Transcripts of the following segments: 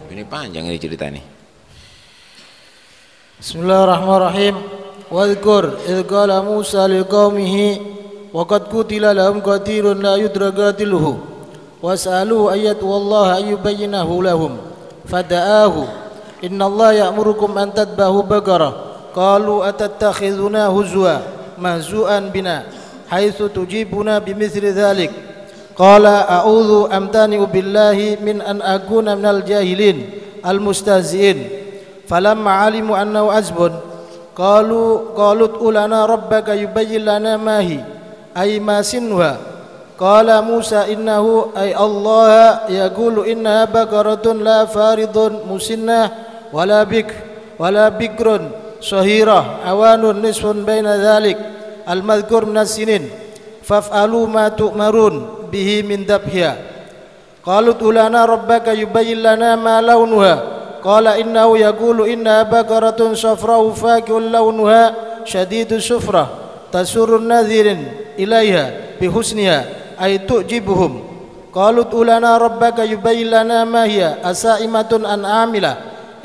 Ini panjang ini cerita nih. Bismillahirrahmanirrahim. Wadhkur idh qala Musa liqaumihi wa qad qutila lahum qatilun la yudraqatiluhu was'aluhu ayat wallahi ayyubayyinahu lahum fada'ahu innallaha ya'murukum an tadbahu baqarah qalu atattakhidhuna huzwa mahzu'an bina haitsu tujibuna bimithli dhalik qala a'udzu amtani'u billahi min an akuna minal jahilin almustahzi'in falamma 'alimu annahu azbun qalut ulana rabbaka yubayyin lana ma hi ay ma sinha qala Musa innahu ay Allah yaqulu innaha baqaratun la faridun musinnah wala bikrun sahirah awanun nisfun baina dhalik al-madhkur minas sinin faf'alu ma tu'marun bihi min dabhiha qalut ulana rabbaka yubayyin lana ma launuha qala innahu yaqulu innaha baqaratun safra'u faqi'un launuha shadidus sufrah tasurrun nadhirin ilaiha bihusniha ay tu'jibuhum qalut ulana rabbaka yubayyin lana ma hiya asaimatun an amila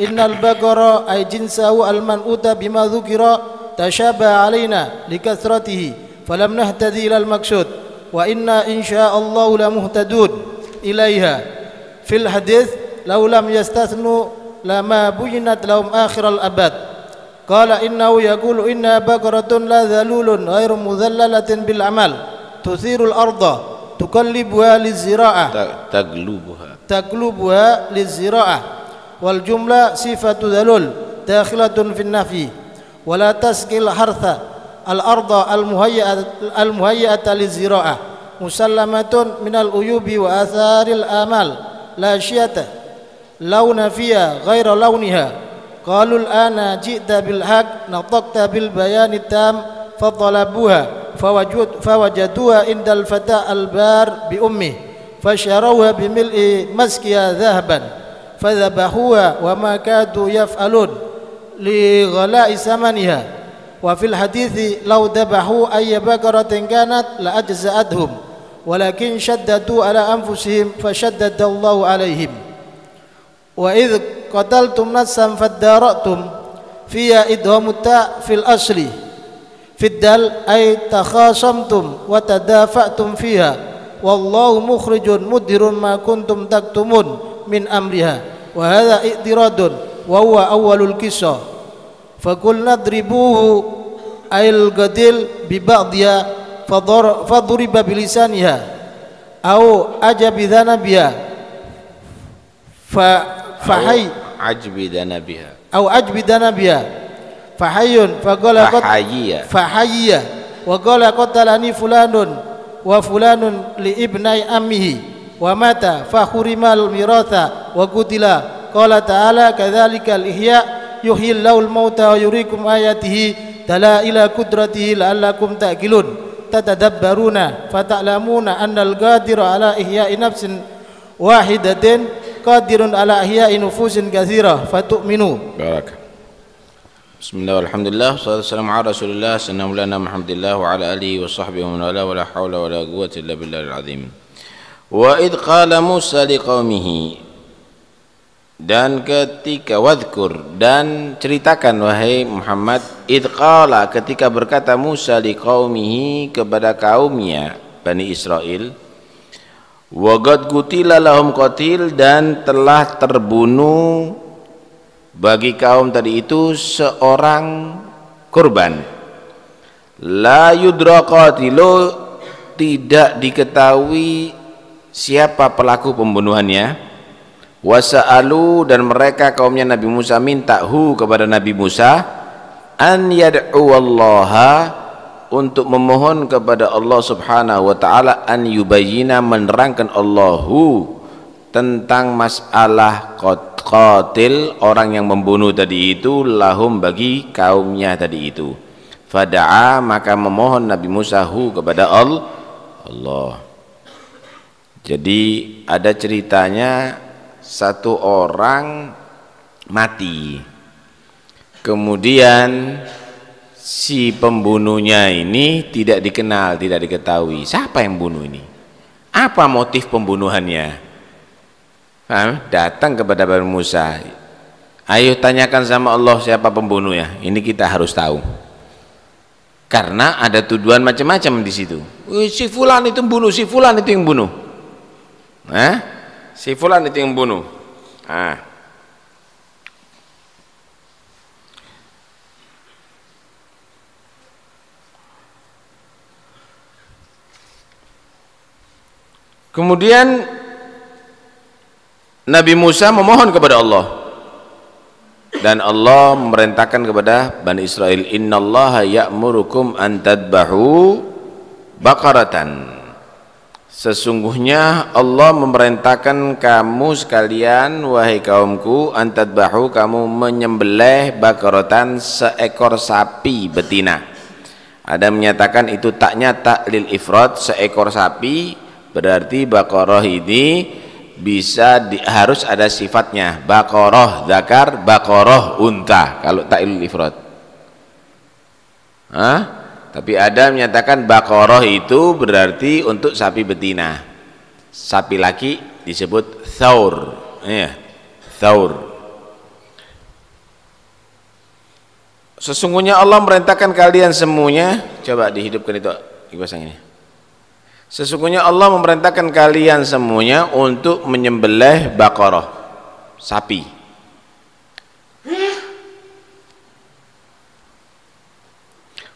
innal baqara ay jinsahu al-man'uta bima dhukira tashabaha alaina likathratihi falam nahtadi ila al-maqsud wa inna insya'allahu lamuhtadun ilaiha fil hadits law lam yastathnu lama buyinat lahum akhiral abad qala innahu yaqulu inna baqaratun la dhalulun ghairu mudhallalatin bil amal tuthirul arda tukallibuha lizira'ah taglubuha lizira'ah wal jumla sifatu dhalul dakhilatun fin nafi wala taskil hartha al arda al muhayyata lizira'ah musallamatun minal uyubi wa atharil amal la syiyata launa fiha ghaira launiha qalu al-ana ji'ta bil haqq nataqta bil bayani tam fatalabuha fawajaduha indal fata al-bar bi ummi fasharawha bi mil'i maskiha dhahaban fadhabahuha wa ma kadu yaf'alun li ghala'i samaniha wa fil hadithi law dhabahu ayya baqaratin kanat la ajza'adhum walakin shaddadu ala anfusihim fashaddadallahu alaihim wa idh qataltum nafsan fadara'tum fiya idhamut ta' fil asli fiddal ay takhasamtum wa tadafa'tum fiha wallahu mukhrijun mudhirun ma kuntum taktumun min amriha wa hadha i'tiradun wa huwa awwalul qissah faqul nadribuhu ayil gadil bi ba'dhiha faduriba bilisaniha au ajabidhana biha fahai ajbidana biha au ajbidana biha fahayun faqala fahayya wa qala qatalani fulanun wa fulanun li ibnai ammihi wa mata fakhurimal miratha wa qutila qala ta'ala kadzalikal ihya yuhyil laul mauta wa yuriikum ayatihi dalaila qudratihi la'allakum ta'qilun tatadabbaruna fata'lamuna annal qadira ala ihya'i nafsin wahidatin qadirun ala ahya'i nufusin katsirah fatu'minu. Barak. Bismillah walhamdulillah wassalatu wassalamu ala Rasulillah sallallahu Muhammadillah wa ala alihi wa sahbihi wa man wala wala haula wala quwwata illa billahil azim. Wa id qala Musa liqaumihi, dan ketika wadhkur, dan ceritakan wahai Muhammad, id qala, ketika berkata Musa liqaumihi, kepada kaumnya Bani Israel, wa qad qutila lahum qatil, dan telah terbunuh bagi kaum tadi itu seorang korban, la yudra qatilu, tidak diketahui siapa pelaku pembunuhannya, wasa'alu, dan mereka kaumnya Nabi Musa minta kepada Nabi Musa an yad'u Allaha, untuk memohon kepada Allah subhanahu wa ta'ala, an yubayyina, menerangkan Allahu tentang masalah qatil, orang yang membunuh tadi itu, lahum, bagi kaumnya tadi itu. Fada'a, maka memohon Nabi Musa kepada Allah. Jadi ada ceritanya, satu orang mati, kemudian si pembunuhnya ini tidak dikenal, tidak diketahui siapa yang bunuh ini, apa motif pembunuhannya. Datang kepada Nabi Musa, ayo tanyakan sama Allah siapa pembunuhnya. Ini kita harus tahu, karena ada tuduhan macam-macam di situ. Si fulan itu bunuh, si fulan itu yang bunuh, si fulan itu yang bunuh. Kemudian Nabi Musa memohon kepada Allah, dan Allah memerintahkan kepada Bani Israel, innallaha ya'murukum an tadbahu baqaratan. Sesungguhnya Allah memerintahkan kamu sekalian, wahai kaumku, an tadbahu, kamu menyembelih baqaratan, seekor sapi betina. Ada menyatakan itu taknya taklil ifrad, seekor sapi. Berarti baqarah ini bisa harus ada sifatnya, baqarah zakar, baqarah unta kalau taklil ifrad. Tapi ada menyatakan baqarah itu berarti untuk sapi betina. Sapi laki disebut thaur. Thaur. Sesungguhnya Allah merintahkan kalian semuanya, coba dihidupkan itu dipasang ini. Sesungguhnya Allah memerintahkan kalian semuanya untuk menyembelih baqarah, sapi.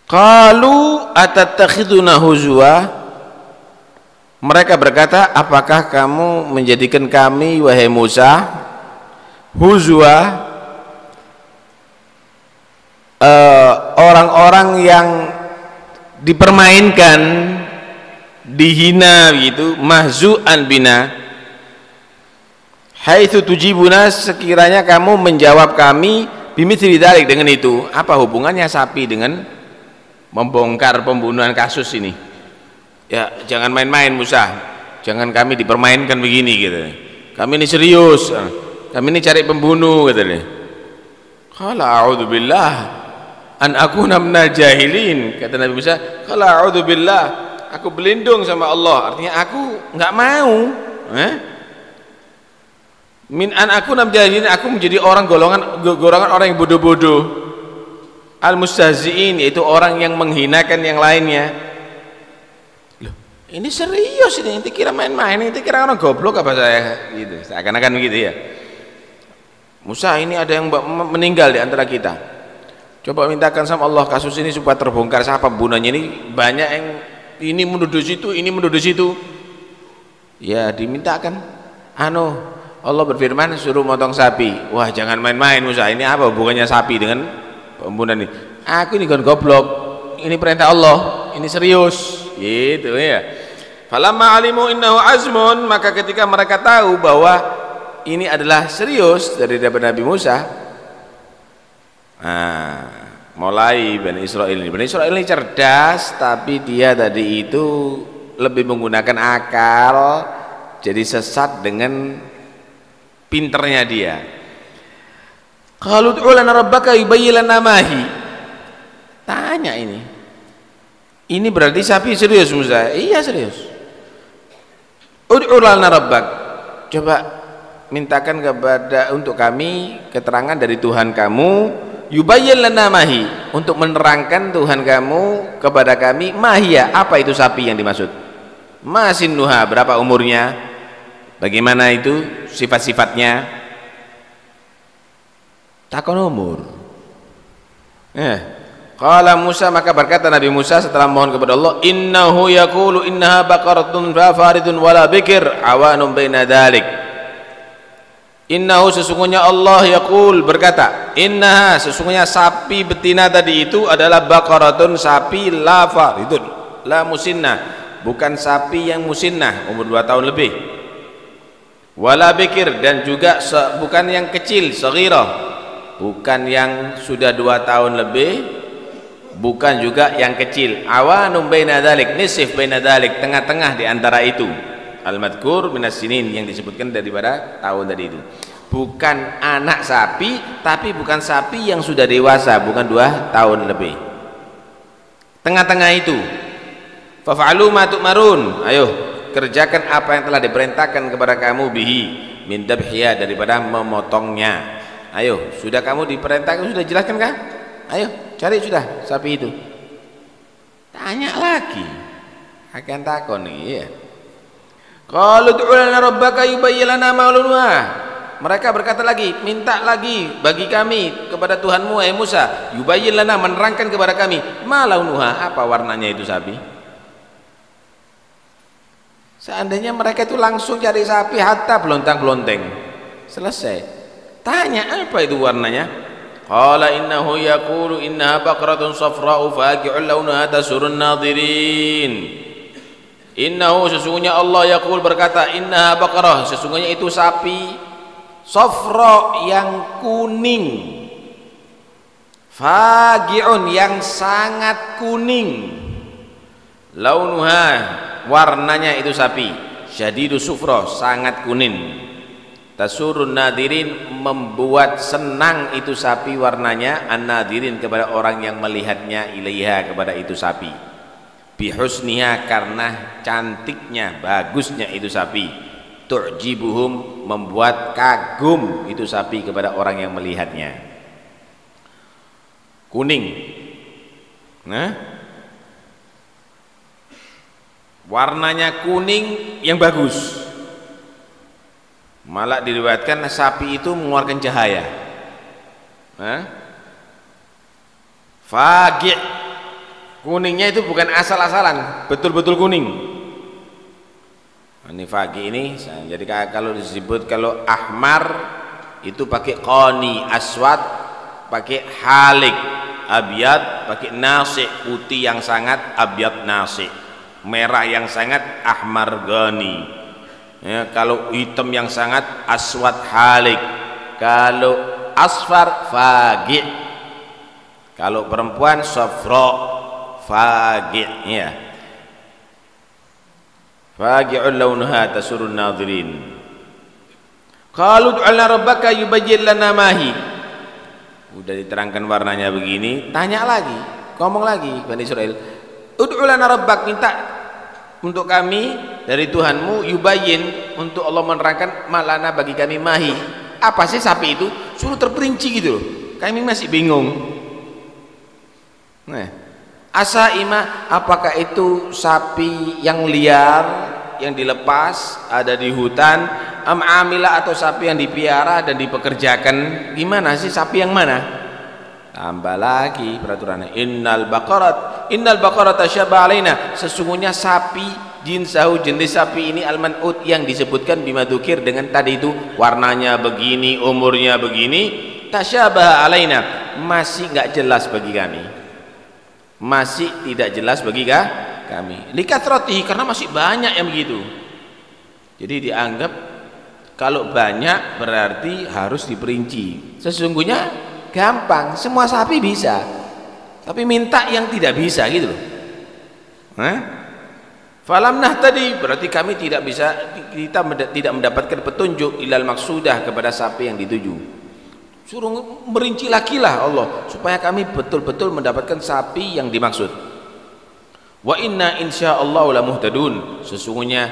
Qalu atattakhiduna huzwa. Mereka berkata, apakah kamu menjadikan kami, wahai Musa, huzwa, orang-orang yang dipermainkan, dihina gitu, mahzu'an bina, haitsu tujibuna, sekiranya kamu menjawab kami bimithli dzalik, dengan itu. Apa hubungannya sapi dengan membongkar pembunuhan kasus ini? Ya, jangan main-main Musa, jangan kami dipermainkan begini gitu. Kami ini serius, kami ini cari pembunuh gitu deh. Qala a'udzubillah an akuna minal jahilin, kata Nabi Musa. Qala a'udzubillah, aku berlindung sama Allah, artinya aku nggak mau min an aku namjahilin, aku menjadi golongan orang yang bodoh-bodoh, al mustahziin, yaitu orang yang menghinakan yang lainnya. Loh, ini serius ini, inti kira main-main, inti kira orang goblok apa saya gitu, seakan-akan begitu ya. Musa, ini ada yang meninggal di antara kita, coba mintakan sama Allah kasus ini supaya terbongkar siapa pembunuhnya. Ini banyak yang ini menuduh situ, ini menuduh situ. Ya dimintakan. Allah berfirman suruh motong sapi. Wah, jangan main-main Musa, ini apa hubungannya sapi dengan pembunuhan ini? Aku ini kan goblok, ini perintah Allah, ini serius gitu ya. Falamma alimu innahu azmun, maka ketika mereka tahu bahwa ini adalah serius dari Nabi Musa, mulai Bani Israel ini cerdas, tapi dia tadi itu lebih menggunakan akal, jadi sesat dengan pinternya dia. Qalu ud'u lana rabbaka yubayyin lana ma hi. Tanya ini berarti sapi serius Musa? Iya serius. Ud'u lana rabbak, coba mintakan untuk kami keterangan dari Tuhan kamu, yubayyin lana mahi, untuk menerangkan Tuhan kamu kepada kami, mahia, apa itu sapi yang dimaksud, masinnuha, berapa umurnya, bagaimana itu sifat-sifatnya, takon umur. Qala Musa, maka berkata Nabi Musa setelah mohon kepada Allah, innahu yaqulu innaha baqaratun faridun wala bikir awanun baina dzalik. Innahu, sesungguhnya Allah yaqul, berkata, innaha, sesungguhnya sapi betina tadi itu adalah baqaratun, sapi la faridun, la musinnah, bukan sapi yang musinnah umur 2 tahun lebih, wala bikir, dan juga bukan yang kecil, saghirah, bukan yang sudah 2 tahun lebih, bukan juga yang kecil, awanum baina dzalik, nisif baina dzalik, tengah-tengah di antara itu. Al-madkur minas sinin, yang disebutkan daripada tahun tadi itu. Bukan anak sapi, tapi bukan sapi yang sudah dewasa, bukan 2 tahun lebih, tengah-tengah itu. Fafa'alu ma tu'marun, ayo kerjakan apa yang telah diperintahkan kepada kamu bihi, min dabhiya, daripada memotongnya. Ayo, sudah kamu diperintahkan, sudah jelaskan kah? Ayo cari sudah sapi itu. Tanya lagi, akan takon nih ya. Qalu ud'u lana rabbaka yubayyin lana ma launuha. Mereka berkata lagi, minta lagi bagi kami kepada Tuhanmu wahai Musa, yubayyin lana, menerangkan kepada kami, ma launuha, apa warnanya itu sapi. Seandainya mereka itu langsung cari sapi hatta belontang-belonteng, selesai. Tanya apa itu warnanya? Qala innahu yaqulu innaha baqaratun safra'u faqi'un launuha tasurun nadirin. Innahu, sesungguhnya Allah yaqul, berkata, innaha baqarah, sesungguhnya itu sapi safra yang kuning, faqi'un yang sangat kuning, launuha warnanya itu sapi, syadidu sufra sangat kuning, tasurun nadirin membuat senang itu sapi warnanya, an-nadirin kepada orang yang melihatnya, ilaiha kepada itu sapi, bihusniha karena cantiknya, bagusnya itu sapi, tu'jibuhum membuat kagum itu sapi kepada orang yang melihatnya. Kuning, nah warnanya kuning yang bagus. Malah diriwayatkan sapi itu mengeluarkan cahaya. Faqi', kuningnya itu bukan asal-asalan, betul-betul kuning. Ini faqi' ini, jadi kalau disebut, kalau ahmar itu pakai qani, aswad pakai halik, abyad pakai nasi', putih yang sangat, abyad nasi', merah yang sangat, ahmar ghani. Ya, kalau hitam yang sangat, aswad halik. Kalau asfar faqi'. Kalau perempuan safra faqi', ya. Faqi'un launuha tasurun nadirin. Qalu ud'u lana rabbaka yubayyin lana mahi. Udah diterangkan warnanya begini, tanya lagi, ngomong lagi Bani Israil, ud'u lana rabbak, minta untuk kami dari Tuhanmu, yubayyin, untuk Allah menerangkan, malana bagi kami, mahi, apa sih sapi itu, suruh terperinci gitu loh, kami masih bingung. Nah, asaima, apakah itu sapi yang liar yang dilepas ada di hutan, amila, atau sapi yang dipiara dan dipekerjakan, gimana sih sapi yang mana? Tambah lagi peraturannya, innal baqarat tasyabba alaina, sesungguhnya sapi jinsahu, jenis sapi ini, al-man'ut yang disebutkan bimadzukir dengan tadi itu, warnanya begini, umurnya begini, tasyabba alaina, masih enggak jelas bagi kami, masih tidak jelas bagi kami, likatratihi, karena masih banyak yang begitu. Jadi dianggap kalau banyak berarti harus diperinci. Sesungguhnya gampang, semua sapi bisa, tapi minta yang tidak bisa gitu loh. Falam nahtadi, berarti kami tidak bisa, kita tidak mendapatkan petunjuk ilal maksudah, kepada sapi yang dituju. Suruh merinci lagi lah Allah, supaya kami betul-betul mendapatkan sapi yang dimaksud. Wa inna insyaallah la muhtadun, sesungguhnya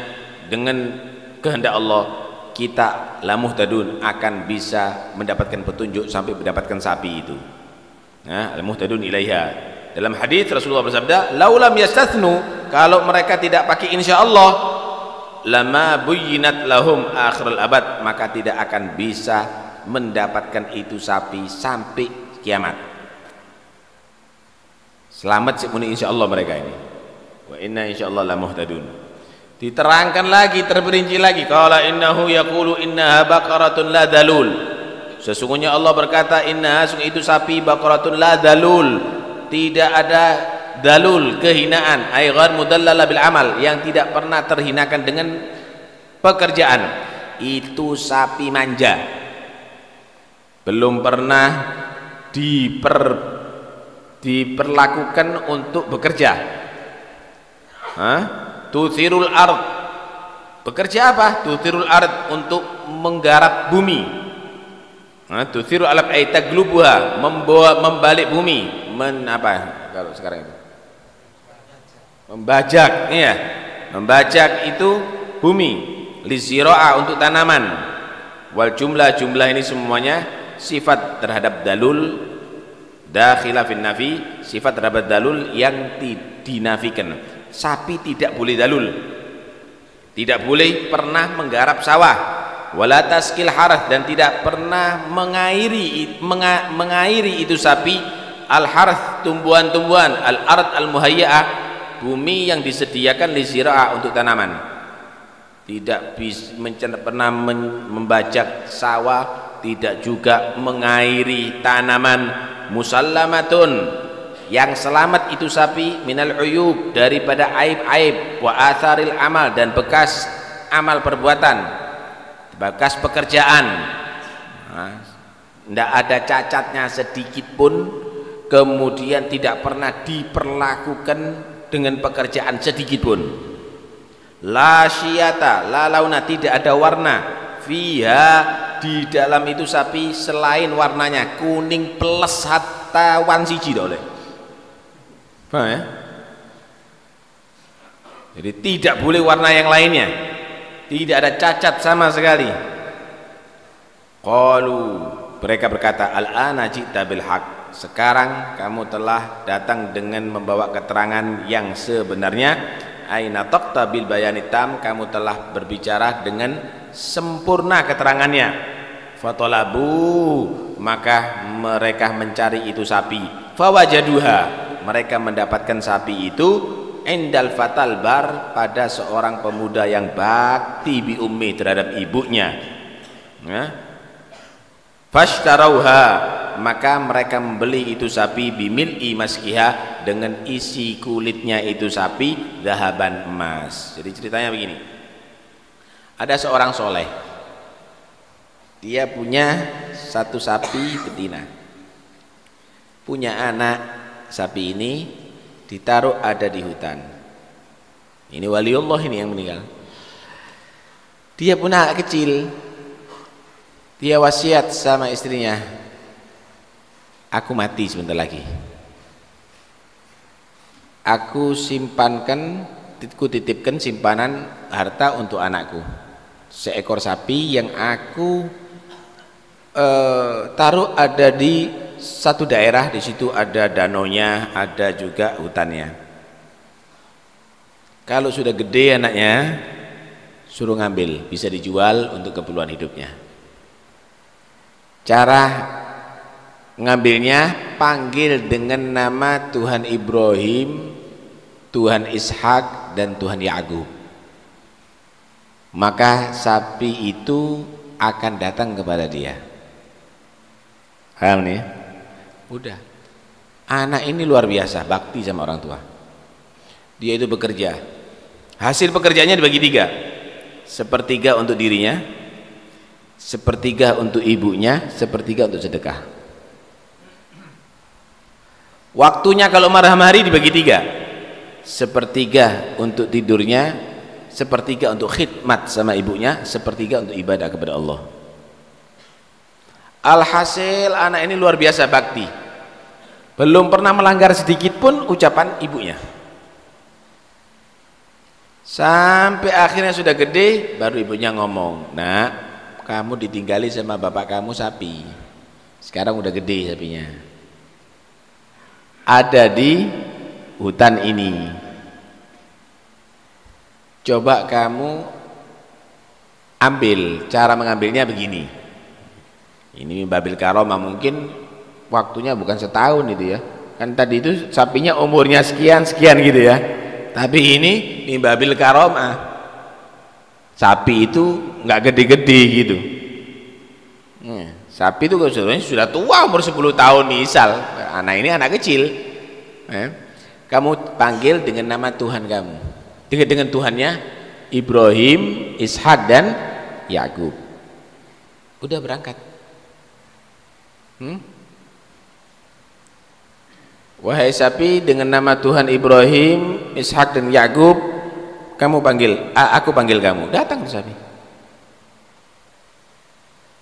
dengan kehendak Allah kita la muhtadun, akan bisa mendapatkan petunjuk sampai mendapatkan sapi itu. Nah, al muhtadun ilaiha. Dalam hadis Rasulullah bersabda, laulam yastathnu, kalau mereka tidak pakai insyaallah, lama buyyinat lahum akhirul abad, maka tidak akan bisa mendapatkan itu sapi sampai kiamat. Selamat sepenuhnya insyaallah mereka ini. Wa inna insyaallah la muhtadun. Diterangkan lagi, terperinci lagi, qala innahu yaqulu innaha baqaratun la dalul, sesungguhnya Allah berkata, innaha, sungguh itu sapi, baqaratun la dalul, tidak ada dalul, kehinaan, ay ghair mudallala bil amal, yang tidak pernah terhinakan dengan pekerjaan. Itu sapi manja, belum pernah diperlakukan untuk bekerja. Tuthirul ard, bekerja apa? Tuthirul ard, untuk menggarap bumi. Tuthiru alab ay taglubuha, membalik bumi, apa kalau sekarang itu? Membajak, iya. Membajak itu bumi, liziro'a, untuk tanaman. Wal jumlah ini semuanya sifat terhadap dalul, dakhilah fin nafi, sifat terhadap dalul yang dinafikan. Sapi tidak boleh dalul, tidak boleh pernah menggarap sawah, wala taskil harath, dan tidak pernah mengairi itu sapi al harath, tumbuhan-tumbuhan, al ard al muhayyaah, bumi yang disediakan li zira'ah, untuk tanaman. Tidak pernah membajak sawah, tidak juga mengairi tanaman. Musallamatun, yang selamat itu sapi, minal uyub, daripada aib-aib, wa atharil amal, dan bekas amal perbuatan, bekas pekerjaan. Tidak ada cacatnya sedikit pun, kemudian tidak pernah diperlakukan dengan pekerjaan sedikit pun. La syiyata, la launa, tidak ada warna, fiha, di dalam itu sapi selain warnanya kuning plus hatta wan siji oleh. Paham ya? Jadi tidak boleh warna yang lainnya, tidak ada cacat sama sekali. Qalu, mereka berkata, al-ana ji'ta bil haq, sekarang kamu telah datang dengan membawa keterangan yang sebenarnya. Aina taqta bil bayani tam, kamu telah berbicara dengan sempurna keterangannya. Fatolabu, maka mereka mencari itu sapi. Fawajaduha, mereka mendapatkan sapi itu indal fatal bar, pada seorang pemuda yang bakti bi ummi, terhadap ibunya. Fashtarauha, maka mereka membeli itu sapi bimil'i maskiha, dengan isi kulitnya itu sapi zahaban, emas. Jadi ceritanya begini, ada seorang soleh, dia punya satu sapi betina, punya anak. Sapi ini ditaruh ada di hutan. Ini waliullah ini yang meninggal. Dia punya anak kecil, dia wasiat sama istrinya, aku mati sebentar lagi, aku simpankan, aku titipkan simpanan harta untuk anakku, seekor sapi yang aku taruh ada di satu daerah, di situ ada danaunya, ada juga hutannya. Kalau sudah gede anaknya, suruh ngambil, bisa dijual untuk keperluan hidupnya. Cara ngambilnya, panggil dengan nama Tuhan Ibrahim, Tuhan Ishak, dan Tuhan Ya'qub, maka sapi itu akan datang kepada dia. Paham nih? Udah, anak ini luar biasa bakti sama orang tua. Dia itu bekerja, hasil pekerjaannya dibagi tiga, sepertiga untuk dirinya, sepertiga untuk ibunya, sepertiga untuk sedekah. Waktunya kalau malam hari dibagi tiga, sepertiga untuk tidurnya, sepertiga untuk khidmat sama ibunya, sepertiga untuk ibadah kepada Allah. Alhasil anak ini luar biasa bakti, belum pernah melanggar sedikit pun ucapan ibunya. Sampai akhirnya sudah gede, baru ibunya ngomong, nak, kamu ditinggali sama bapak kamu sapi, sekarang udah gede sapinya, ada di hutan ini, coba kamu ambil. Cara mengambilnya begini, ini babil karomah, mungkin waktunya bukan setahun itu ya, kan tadi itu sapinya umurnya sekian gitu ya, tapi ini babil karomah, sapi itu nggak gede-gede gitu. Sapi itu sudah tua, umur 10 tahun misal, anak ini anak kecil, kamu panggil dengan nama Tuhan kamu, dengan Tuhannya Ibrahim, Ishak, dan Ya'qub. Udah berangkat. Wahai sapi, dengan nama Tuhan Ibrahim, Ishak, dan Ya'qub, kamu panggil, aku panggil kamu. Datang sapi.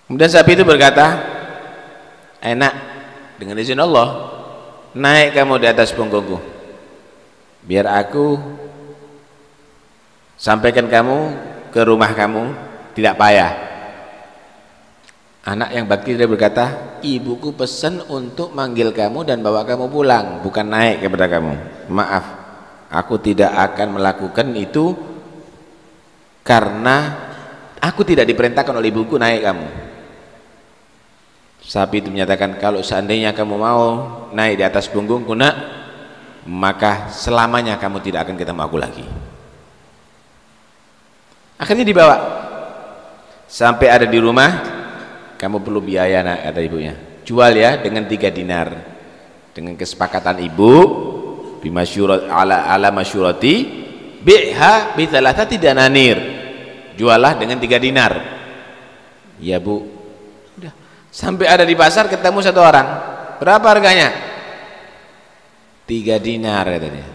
Kemudian sapi itu berkata, enak, dengan izin Allah, naik kamu di atas punggungku, biar aku sampaikan kamu ke rumah kamu, tidak payah. Anak yang bakti dia berkata, ibuku pesan untuk manggil kamu dan bawa kamu pulang, bukan naik kepada kamu. Maaf, aku tidak akan melakukan itu karena aku tidak diperintahkan oleh ibuku naik kamu. Sapi itu menyatakan, kalau seandainya kamu mau naik di atas punggungku nak, maka selamanya kamu tidak akan ketemu aku lagi. Akhirnya dibawa sampai ada di rumah. Kamu perlu biaya nak, kata ibunya. Jual ya dengan 3 dinar. Dengan kesepakatan ibu, bimasyurat ala masyurati, bi'ha bi thalathati dananir. Jualah dengan 3 dinar. Ya bu. Udah. Sampai ada di pasar ketemu satu orang. Berapa harganya? 3 dinar katanya.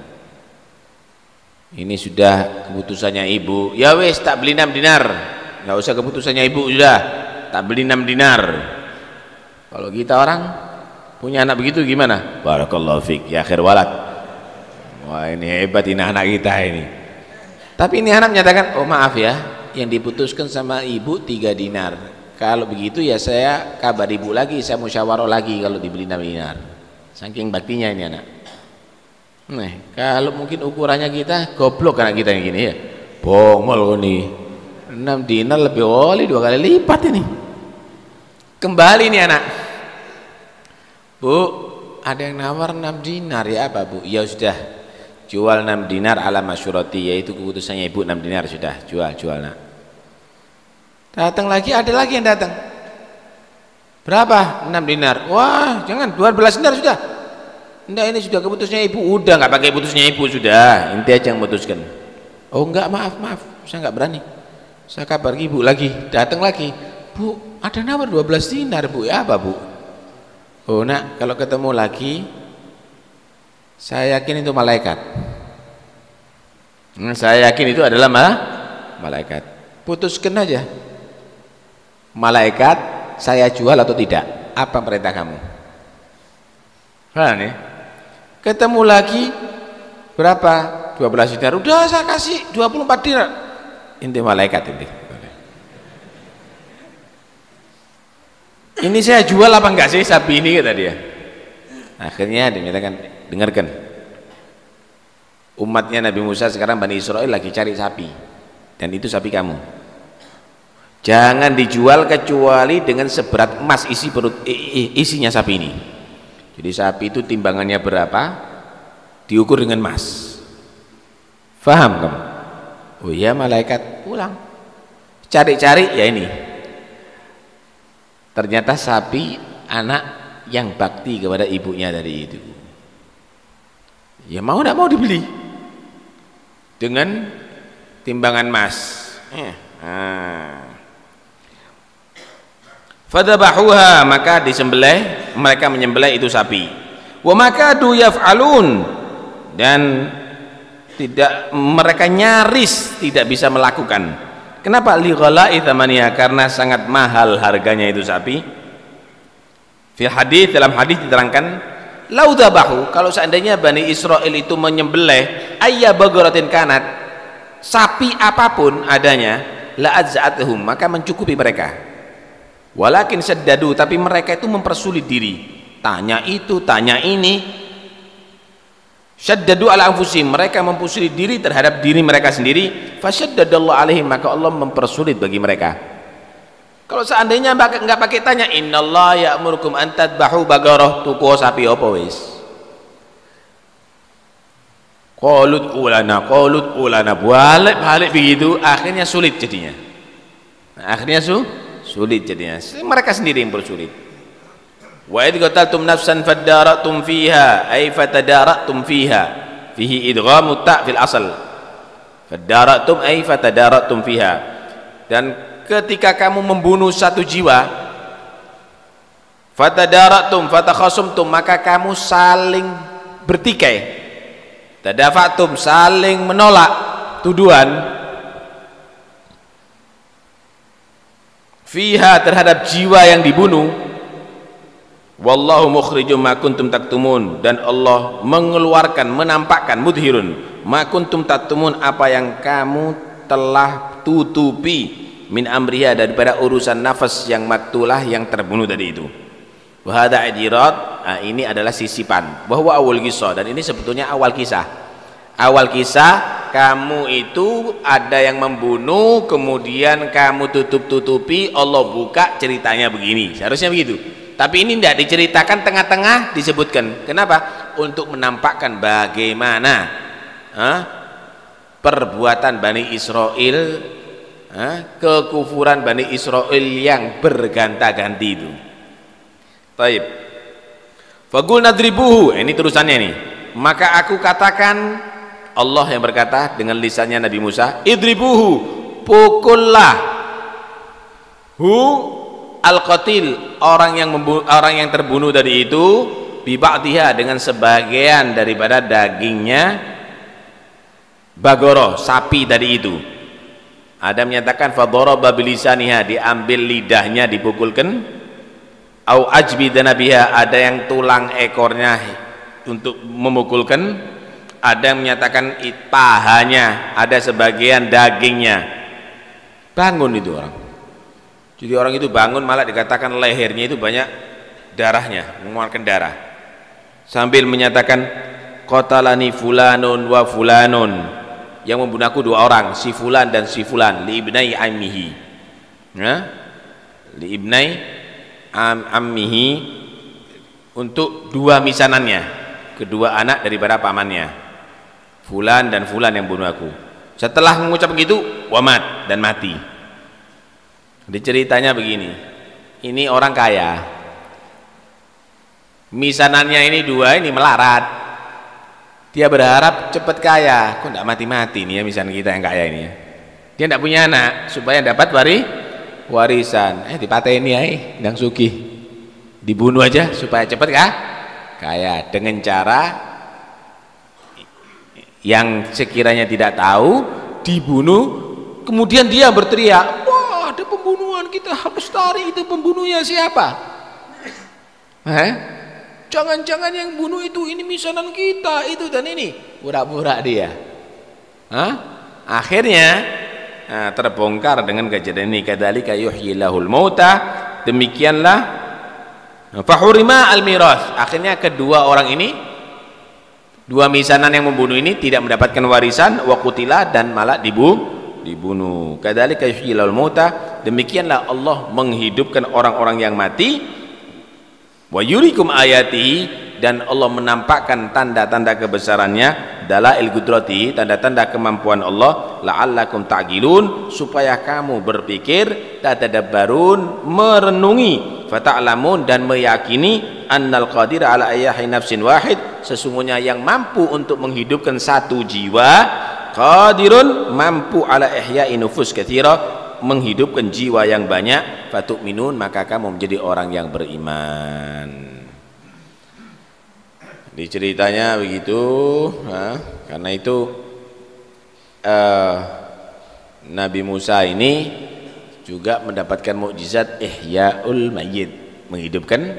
Ini sudah keputusannya ibu. Ya wes tak beli 6 dinar. Enggak usah keputusannya ibu sudah. Tak beli 6 dinar. Kalau kita orang punya anak begitu gimana? Barakallahu fik ya akhir walad. Wah ini hebat ini anak kita ini. Tapi ini anak menyatakan, oh maaf ya, yang diputuskan sama ibu 3 dinar. Kalau begitu ya saya kabar ibu lagi, saya musyawarah lagi kalau dibeli 6 dinar. Saking baktinya ini anak. Nah, kalau mungkin ukurannya kita goblok anak kita yang gini ya. Bongol nih. 6 dinar lebih oli 2 kali lipat ini. Kembali nih anak. Bu, ada yang nawar 6 dinar ya apa bu? Ya sudah, jual 6 dinar ala masyurati, yaitu keputusannya ibu 6 dinar sudah, jual nak. Datang lagi, ada lagi yang datang. Berapa? 6 dinar. Wah, jangan 12 dinar sudah. Enggak, ini sudah keputusannya ibu. Udah nggak pakai keputusannya ibu sudah. Inti aja yang memutuskan. Oh enggak, maaf, saya nggak berani. Saya kabar ibu lagi, datang lagi. Bu, ada nawar 12 dinar bu, ya apa bu? Oh nak, kalau ketemu lagi, saya yakin itu malaikat. Saya yakin itu adalah malaikat. Putuskan aja. Malaikat, saya jual atau tidak? Apa perintah kamu? Nah nih, ketemu lagi, berapa? 12 dinar. Udah saya kasih 24 dinar. Inti malaikat ini. Ini saya jual apa enggak sih sapi ini, kata dia. Akhirnya dia menyatakan, dengarkan. Umatnya Nabi Musa sekarang Bani Israel lagi cari sapi. Dan itu sapi kamu. Jangan dijual kecuali dengan seberat emas isi perut isinya sapi ini. Jadi sapi itu timbangannya berapa? Diukur dengan emas. Faham kamu? Oh iya malaikat, pulang cari-cari ya ini ternyata sapi anak yang bakti kepada ibunya dari itu. Ya mau tidak mau dibeli dengan timbangan emas. Fadhabahuha, maka disembelih, mereka menyembelih itu sapi. Wa makadu yaf'alun, dan tidak, mereka nyaris tidak bisa melakukan. Kenapa? Li ghala'i thamaniha, karena sangat mahal harganya itu sapi. Fi hadis, dalam hadis diterangkan, lau dhabahu, kalau seandainya Bani Israel itu menyembelih ayya bagaratin kanat, sapi apapun adanya, la adza'atuhum, maka mencukupi mereka. Walakin saddadu, tapi mereka itu mempersulit diri, tanya itu, tanya ini. Syaddadu ala anfusihim, mereka mempersulit diri terhadap diri mereka sendiri. Fasyaddadallahu alaihim, maka Allah mempersulit bagi mereka. Kalau seandainya enggak pakai tanya, innallaha ya'murukum an tadbahu bagarah, tuku sapi apa wis. Qalut ulana, balik begitu, akhirnya sulit jadinya. Akhirnya sulit jadinya. Mereka sendiri yang bersulit. Wa idh qataltum nafsan fadaratum fiha ay fatadaratum fiha, fihi idghamu ta' fil asl. Fadaratum ay fatadaratum fiha, dan ketika kamu membunuh satu jiwa, fatadaratum fatakhasumtum, maka kamu saling bertikai, tadafatum, saling menolak tuduhan, fiha, terhadap jiwa yang dibunuh. Wallahu mukhrijum ma kuntum taktumun, dan Allah mengeluarkan, menampakkan, mudhirun ma kuntum taktumun, apa yang kamu telah tutupi. min amriha, daripada urusan nafas yang maktulah yang terbunuh tadi itu. Wa hadza idirad, ini adalah sisipan bahwa awal kisah, dan ini sebetulnya awal kisah. Awal kisah kamu itu ada yang membunuh, kemudian kamu tutup-tutupi, Allah buka ceritanya begini, seharusnya begitu. Tapi ini tidak diceritakan, tengah-tengah disebutkan. Kenapa? Untuk menampakkan bagaimana perbuatan Bani Israel, kekufuran Bani Israel yang berganta-ganti itu. Taib. Faqul nadribuhu, ini terusannya nih. Maka aku katakan, Allah yang berkata dengan lisannya Nabi Musa, idribuhu, pukullah hu al-qatil, orang yang terbunuh tadi itu, bi ba'dihha, dengan sebagian daripada dagingnya bagoro, sapi tadi itu. Ada menyatakan fadaraba bilisaniha, diambil lidahnya dipukulkan, au ajbidana biha, ada yang tulang ekornya untuk memukulkan, ada yang menyatakan pahanya, ada sebagian dagingnya. Bangun itu orang. Jadi orang itu bangun malah dikatakan lehernya itu banyak darahnya, mengeluarkan darah. Sambil menyatakan qatalani fulanun wa fulanun, yang membunuh aku dua orang, si fulan dan si fulan, li ibnai ammihi. Li ibnai ammihi, untuk dua misanannya, kedua anak daripada pamannya. Fulan dan fulan yang bunuh aku. Setelah mengucap begitu, wamat, dan mati. Diceritanya begini, ini orang kaya, misanannya ini dua, ini melarat. Dia berharap cepat kaya. Kok tidak mati-mati nih ya misan kita yang kaya ini ya. Dia tidak punya anak supaya dapat warisan. Dipateni ya, ndang sugih, dibunuh aja supaya cepat kaya, dengan cara yang sekiranya tidak tahu, dibunuh. Kemudian dia berteriak, wah ada pembunuhan, kita harus cari itu pembunuhnya siapa. Jangan-jangan yang bunuh itu ini misanan kita itu dan ini, pura-pura dia. Akhirnya terbongkar dengan kejadian ini. Kadzalika yuhyilahul mauta, demikianlah fahurima al-miras. Akhirnya kedua orang ini, dua misanan yang membunuh ini tidak mendapatkan warisan, wa qutila, dan malah dibunuh. Kadzalika yuhyilahul mauta, demikianlah Allah menghidupkan orang-orang yang mati. Wa yurikum ayatihi, dan Allah menampakkan tanda-tanda kebesarannya, dalail qudrati, tanda-tanda kemampuan Allah, la'allakum ta'qilun, supaya kamu berpikir, tatadabbarun, merenungi, fata'lamun, dan meyakini annal qadira ala ayyahi nafsin wahid, sesungguhnya yang mampu untuk menghidupkan satu jiwa, qadirun, mampu ala ihya'i nufus katsira, menghidupkan jiwa yang banyak, fatu'minun, maka kamu menjadi orang yang beriman. Diceritanya begitu. Karena itu Nabi Musa ini juga mendapatkan mukjizat ihyaul mayyit, menghidupkan